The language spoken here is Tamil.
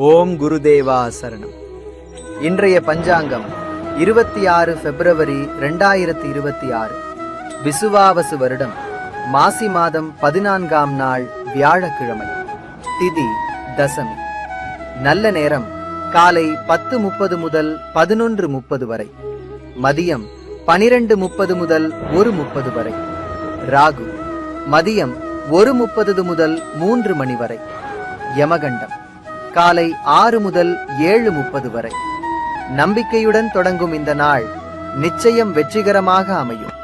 ஓம் குருதேவா சரணம். இன்றைய பஞ்சாங்கம் 26 பிப்ரவரி 2026, விசுவாவசு வருடம் மாசி மாதம் 14ஆம் நாள் வியாழக்கிழமை. திதி தசமி. நல்ல நேரம் காலை 10:30 முதல் 11:30 வரை, மதியம் 12:30 முதல் 1:30 வரை. ராகு மதியம் 1:30 முதல் 3 மணி வரை. யமகண்டம் காலை 6 முதல் 7:30 வரை. நம்பிக்கையுடன் தொடங்கும் இந்த நாள் நிச்சயம் வெற்றிகரமாக அமையும்.